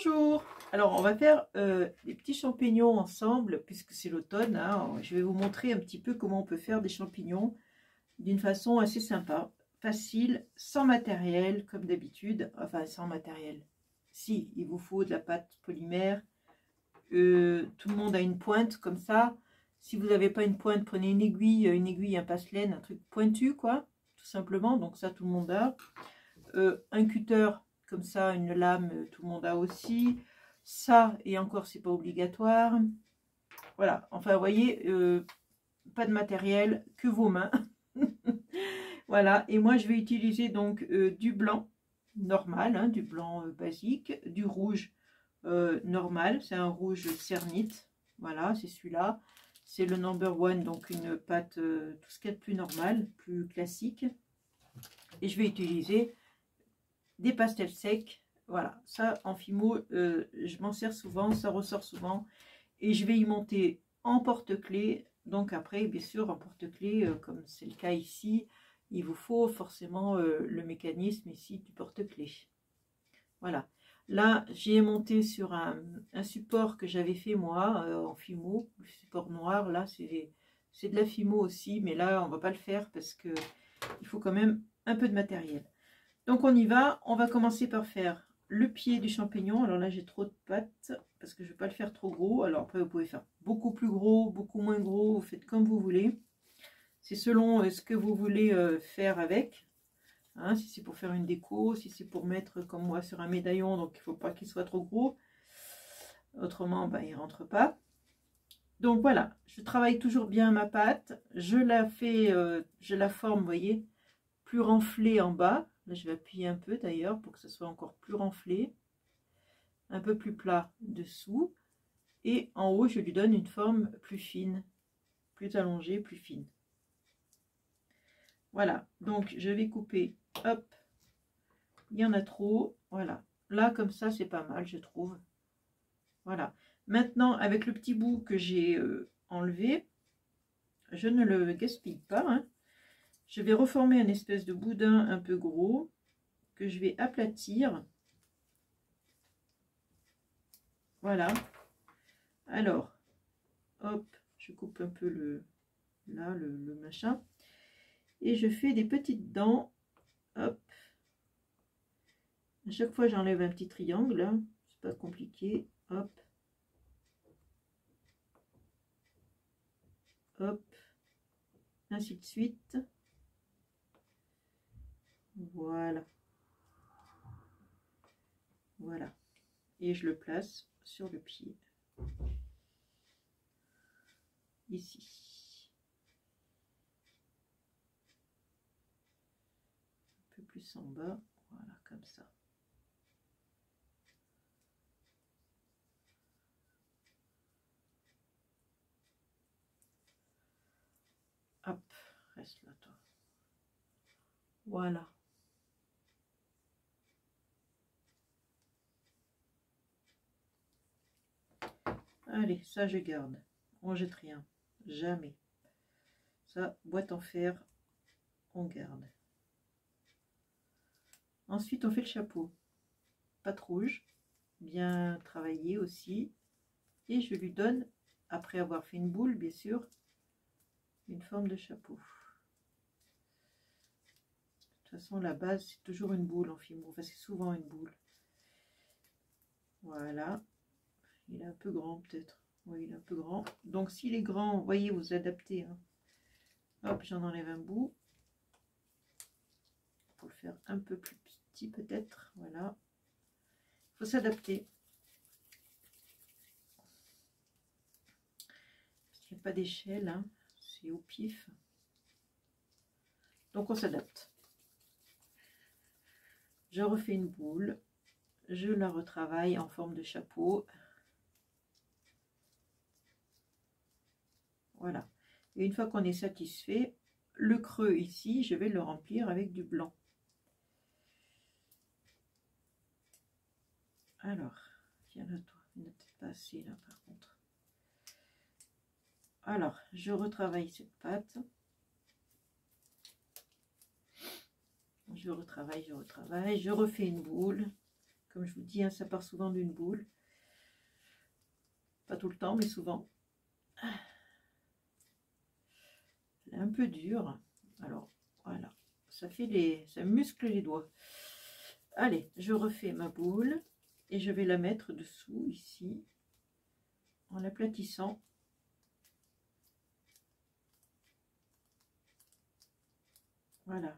Bonjour! Alors on va faire des petits champignons ensemble puisque c'est l'automne, hein. Je vais vous montrer un petit peu comment on peut faire des champignons d'une façon assez sympa, facile, sans matériel comme d'habitude, enfin sans matériel. Si, il vous faut de la pâte polymère, tout le monde a une pointe comme ça. Si vous n'avez pas une pointe, prenez une aiguille, un passeline, un truc pointu quoi, tout simplement, donc ça tout le monde a. Un cutter comme ça, une lame, tout le monde a aussi ça, et encore c'est pas obligatoire. Voilà, enfin vous voyez, pas de matériel, que vos mains. Voilà, et moi je vais utiliser donc du blanc normal, hein, du blanc basique, du rouge normal, c'est un rouge cernite, voilà, c'est celui-là, c'est le number one, donc une pâte tout ce qu'il y a de plus normal, plus classique. Et je vais utiliser des pastels secs, voilà, ça en Fimo, je m'en sers souvent, ça ressort souvent, et je vais y monter en porte-clés. Donc après, bien sûr, en porte-clés, comme c'est le cas ici, il vous faut forcément le mécanisme ici du porte-clés. Voilà, là j'ai monté sur un support que j'avais fait moi en Fimo, le support noir, là c'est de la Fimo aussi, mais là on va pas le faire parce que il faut quand même un peu de matériel. Donc on y va, on va commencer par faire le pied du champignon. Alors là j'ai trop de pâtes parce que je ne vais pas le faire trop gros. Alors après vous pouvez faire beaucoup plus gros, beaucoup moins gros, vous faites comme vous voulez. C'est selon ce que vous voulez faire avec. Hein, si c'est pour faire une déco, si c'est pour mettre comme moi sur un médaillon, donc il ne faut pas qu'il soit trop gros. Autrement il ne rentre pas. Donc voilà, je travaille toujours bien ma pâte. Je la fais, je la forme, vous voyez, plus renflée en bas. Là, je vais appuyer un peu d'ailleurs pour que ce soit encore plus renflé, un peu plus plat dessous, et en haut je lui donne une forme plus fine, plus allongée, plus fine. Voilà, donc je vais couper, hop, il y en a trop, voilà, là comme ça c'est pas mal je trouve. Voilà, maintenant avec le petit bout que j'ai enlevé, je ne le gaspille pas, hein. Je vais reformer une espèce de boudin un peu gros que je vais aplatir. Voilà. Alors, hop, je coupe un peu le machin. Et je fais des petites dents. Hop. À chaque fois, j'enlève un petit triangle. Hein. C'est pas compliqué. Hop. Hop. Ainsi de suite. Voilà. Voilà. Et je le place sur le pied. Ici. Un peu plus en bas. Voilà, comme ça. Hop, reste là, toi. Voilà. Allez, ça je garde. On jette rien. Jamais. Ça, boîte en fer, on garde. Ensuite, on fait le chapeau. Pâte rouge, bien travaillé aussi. Et je lui donne, après avoir fait une boule, bien sûr, une forme de chapeau. De toute façon, la base, c'est toujours une boule en Fimo. Enfin, c'est souvent une boule. Voilà. Il est un peu grand, peut-être. Oui, il est un peu grand. Donc, s'il est grand, vous voyez, vous adaptez. Hein. Hop, j'en enlève un bout. Pour le faire un peu plus petit, peut-être. Voilà. Il faut s'adapter. Il n'y a pas d'échelle, hein. C'est au pif. Donc on s'adapte. Je refais une boule, je la retravaille en forme de chapeau. Voilà. Et une fois qu'on est satisfait, le creux ici, je vais le remplir avec du blanc. Alors, viens là toi, il n'y en a peut-être pas assez là par contre. Alors, je retravaille cette pâte. Je retravaille, je refais une boule Comme je vous dis, hein, ça part souvent d'une boule. Pas tout le temps, mais souvent. C'est un peu dur. Alors, voilà. Ça muscle les doigts. Allez, je refais ma boule. Et je vais la mettre dessous, ici. En l'aplatissant. Voilà.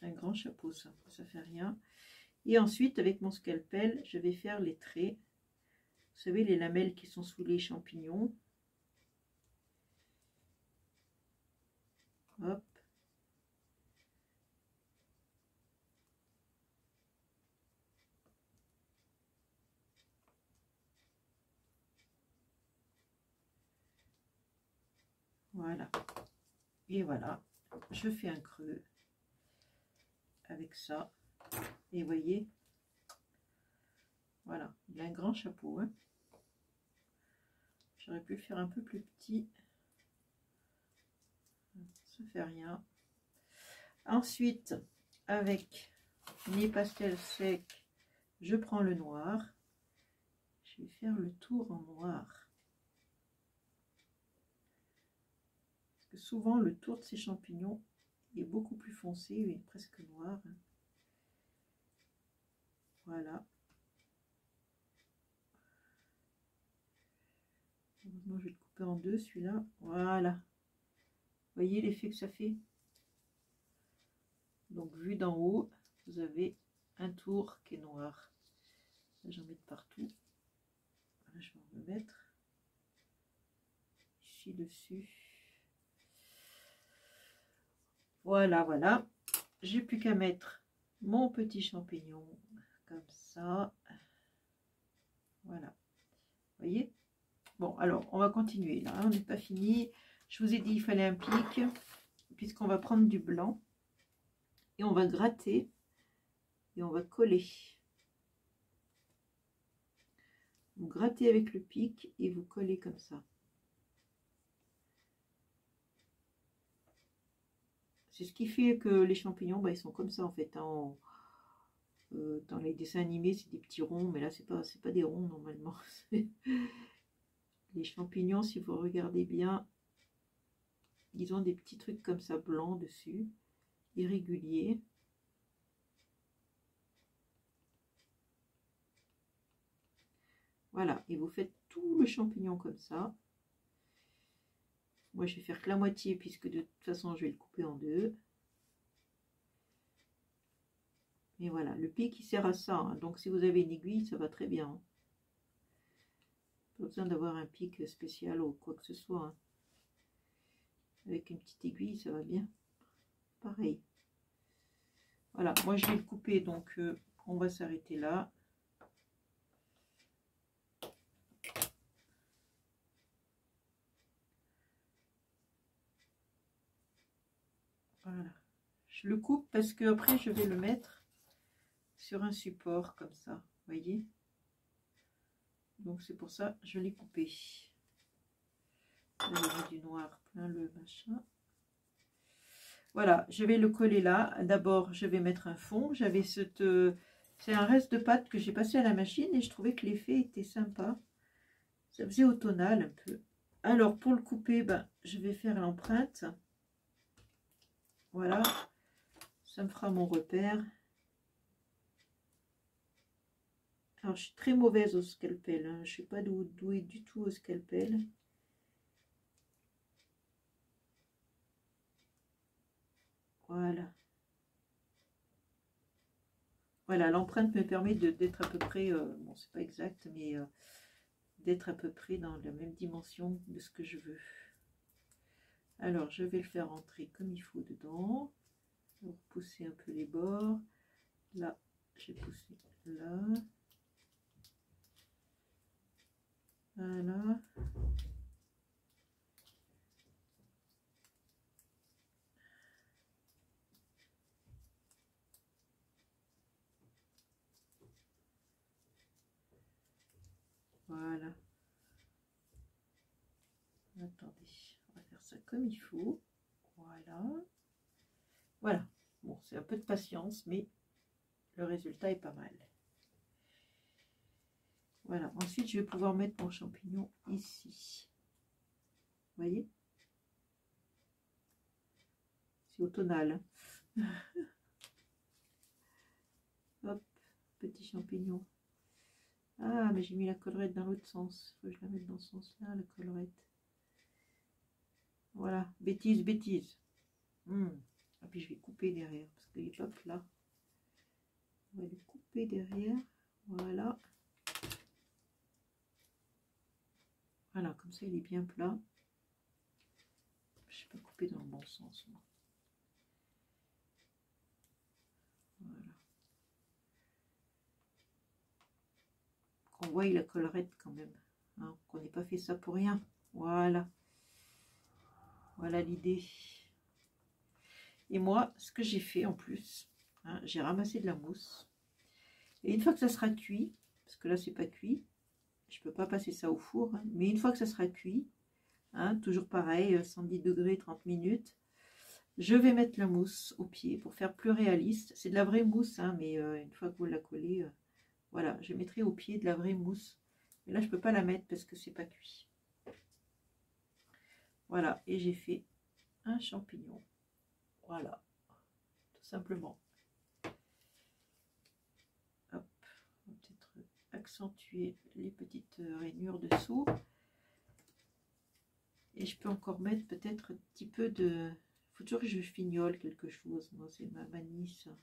Un grand chapeau, ça fait rien. Et ensuite, avec mon scalpel, je vais faire les traits. Vous savez, les lamelles qui sont sous les champignons. Hop. Voilà. Et voilà. Je fais un creux avec ça. Et vous voyez, voilà, il a un grand chapeau. Hein. J'aurais pu le faire un peu plus petit. Ça fait rien. Ensuite, avec mes pastels secs, je prends le noir. Je vais faire le tour en noir. Parce que souvent, le tour de ces champignons est beaucoup plus foncé, il est presque noir. Voilà. Heureusement, je vais le couper en deux, celui-là. Voilà. Vous voyez l'effet que ça fait? Donc, vu d'en haut, vous avez un tour qui est noir. J'en mets de partout. Voilà, je vais en remettre ici dessus. Voilà, voilà. J'ai plus qu'à mettre mon petit champignon comme ça. Voilà. Vous voyez? Bon, alors, on va continuer. Là, on n'est pas fini. Je vous ai dit, il fallait un pic, puisqu'on va prendre du blanc. Et on va gratter. Et on va coller. Vous grattez avec le pic et vous collez comme ça. C'est ce qui fait que les champignons, bah, ils sont comme ça en fait. Hein, dans les dessins animés, c'est des petits ronds, mais là, c'est pas des ronds normalement. Les champignons, si vous regardez bien, ils ont des petits trucs comme ça blancs dessus, irréguliers. Voilà, et vous faites tout le champignon comme ça. Moi, je vais faire que la moitié, puisque de toute façon, je vais le couper en deux. Et voilà, le pic, il sert à ça. Hein. Donc, si vous avez une aiguille, ça va très bien. Hein. Pas besoin d'avoir un pic spécial ou quoi que ce soit. Hein. Avec une petite aiguille, ça va bien. Pareil. Voilà, moi, je vais le couper, donc on va s'arrêter là. Voilà. Je le coupe parce que après je vais le mettre sur un support comme ça, voyez. Donc c'est pour ça je l'ai coupé. Là, du noir plein le machin. Voilà, je vais le coller là. D'abord, je vais mettre un fond. J'avais c'est un reste de pâte que j'ai passé à la machine et je trouvais que l'effet était sympa. Ça faisait automnal un peu. Alors pour le couper, ben, je vais faire l'empreinte. Voilà, ça me fera mon repère. Alors je suis très mauvaise au scalpel, hein. Je ne suis pas douée du tout au scalpel. Voilà. Voilà, l'empreinte me permet d'être à peu près, bon c'est pas exact, mais d'être à peu près dans la même dimension de ce que je veux. Alors je vais le faire rentrer comme il faut dedans. Pour pousser un peu les bords. Là, j'ai poussé là. Voilà. Voilà. Attendez, on va faire ça comme il faut. Voilà. Voilà. Bon, c'est un peu de patience, mais le résultat est pas mal. Voilà, ensuite je vais pouvoir mettre mon champignon ici. Vous voyez? C'est automnal. Hop, petit champignon. Ah, mais j'ai mis la collerette dans l'autre sens. Il faut que je la mette dans ce sens-là, la collerette. Voilà, bêtise, bêtise. Et puis je vais couper derrière, parce qu'il n'est pas plat. On va le couper derrière. Voilà. Voilà, comme ça il est bien plat. Je ne vais pas couper dans le bon sens, moi. Voilà. Qu'on voit la collerette quand même. Hein, qu'on n'ait pas fait ça pour rien. Voilà. Voilà l'idée. Et moi, ce que j'ai fait en plus, hein, j'ai ramassé de la mousse. Et une fois que ça sera cuit, parce que là c'est pas cuit, je peux pas passer ça au four, hein, mais une fois que ça sera cuit, hein, toujours pareil, 110 degrés, 30 minutes, je vais mettre la mousse au pied pour faire plus réaliste. C'est de la vraie mousse, hein, mais une fois que vous la collez, voilà, je mettrai au pied de la vraie mousse. Mais là, je peux pas la mettre parce que c'est pas cuit. Voilà, et j'ai fait un champignon. Voilà, tout simplement. Hop, on va peut-être accentuer les petites rainures dessous. Et je peux encore mettre peut-être un petit peu de... Il faut toujours que je fignole quelque chose. Moi, c'est ma manie, ça.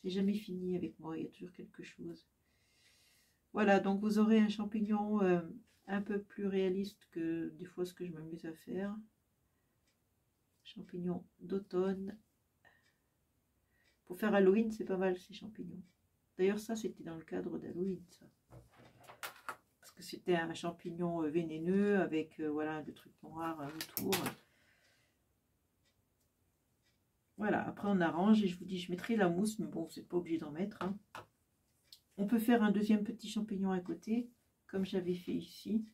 C'est jamais fini avec moi, il y a toujours quelque chose. Voilà, donc vous aurez un champignon un peu plus réaliste que des fois ce que je m'amuse à faire. Champignons d'automne. Pour faire Halloween, c'est pas mal ces champignons. D'ailleurs, ça, c'était dans le cadre d'Halloween, ça. Parce que c'était un champignon vénéneux avec, voilà, des trucs noirs autour. Voilà, après on arrange et je vous dis, je mettrai la mousse, mais bon, vous n'êtes pas obligé d'en mettre. Hein. On peut faire un deuxième petit champignon à côté, comme j'avais fait ici.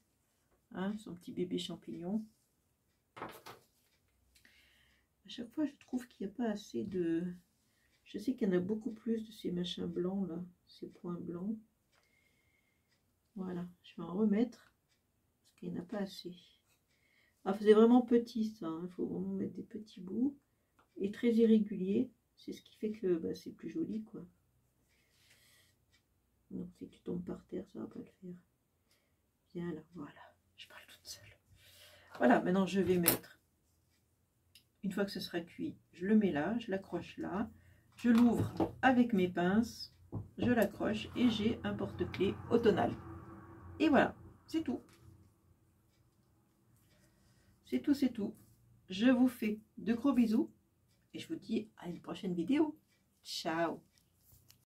Hein, son petit bébé champignon. À chaque fois, je trouve qu'il n'y a pas assez de... Je sais qu'il y en a beaucoup plus de ces machins blancs, là, ces points blancs. Voilà, je vais en remettre, parce qu'il n'y en a pas assez. Ah, c'est vraiment petit, ça. Il faut vraiment mettre des petits bouts. Et très irrégulier. C'est ce qui fait que bah, c'est plus joli, quoi. Donc, si tu tombes par terre, ça va pas le faire. Bien là, voilà. Je parle toute seule. Voilà, maintenant je vais mettre, une fois que ce sera cuit, je le mets là, je l'accroche là, je l'ouvre avec mes pinces, je l'accroche et j'ai un porte-clés automnal. Et voilà, c'est tout. C'est tout, c'est tout. Je vous fais de gros bisous et je vous dis à une prochaine vidéo. Ciao!